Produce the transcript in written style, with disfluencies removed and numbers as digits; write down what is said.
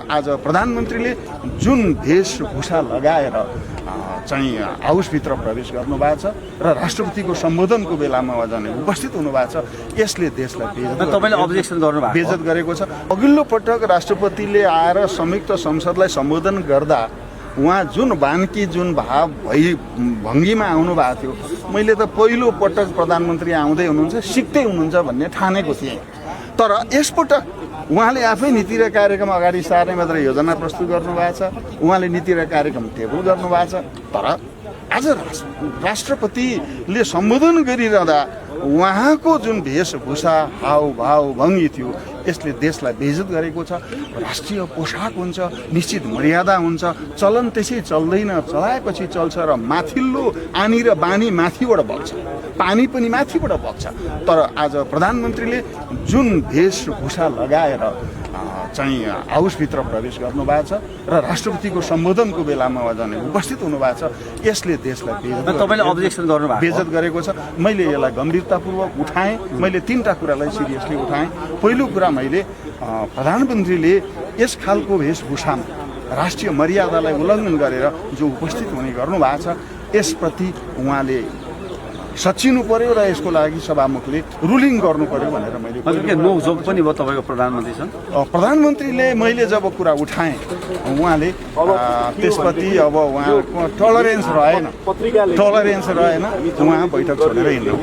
आज प्रधानमन्त्रीले जुन वेशभूषा लगाएर चाहिँ हाउसभित्र प्रवेश गर्नुभएको छ र राष्ट्रपतिको सम्बोधनको बेलामा उहाँले उपस्थित हुनुभएको छ, यसले देशलाई तपाईले अब्जेक्सन गर्नुभएको बेइज्जत गरेको छ। अघिल्लो पटक राष्ट्रपतिले आएर संयुक्त संसदलाई सम्बोधन गर्दा उहाँ जुन बानकी जुन भाव भङ्गीमा आउनु भएको थियो, मैले त पहिलो पटक प्रधानमन्त्री आउँदै हुनुहुन्छ सिक्दै हुनुहुन्छ भन्ने ठानेको थिएँ। तर यसपटक उहाँले आफै नीति र कार्यक्रम अगाडि सार्ने मात्र योजना प्रस्तुत गर्नुभएको छ, उहाँले नीति र कार्यक्रम टेबल गर्नुभएको छ। तर आज राष्ट्रपतिले सम्बोधन गरिरहँदा उहाँको जुन वेशभूषा हावभाव भङ्गी थियो, यसले देशलाई बेइज्जत गरेको छ। राष्ट्रिय पोसाक हुन्छ, निश्चित मर्यादा हुन्छ, चलन त्यसै चल्दैन, चलाएपछि चल्छ र माथिल्लो आनी र बानी माथिबाट बग्छ, पानी पनि माथिबाट बग्छ। तर आज प्रधानमन्त्रीले जुन वेशभूषा लगाएर चाहिँ हाउसभित्र प्रवेश गर्नुभएको छ र राष्ट्रपतिको सम्बोधनको बेलामा उहाँले उपस्थित हुनुभएको छ, यसले देशलाई बेइज्जत गरेको छ। मैले यसलाई गम्भीरतापूर्वक उठाएँ। मैले 3टा कुरालाई सिरियसली उठाएँ। पहिलो कुरा, मैले प्रधानमन्त्रीले यस खालको वेशभूषामा राष्ट्रिय मर्यादालाई उल्लङ्घन गरेर जो उपस्थित हुने गर्नुभएको छ, यसप्रति उहाँले सचिनु पर्यो र यसको लागि सभामुखले रुलिङ गर्नु पर्यो भनेर मैले नोकझोक पनि भयो तपाईँको प्रधानमन्त्रीसँग। प्रधानमन्त्रीले मैले जब कुरा उठाएँ उहाँले त्यसपछि अब उहाँको टलरेन्स रहेन, उहाँ बैठक छोडेर हिँड्नु।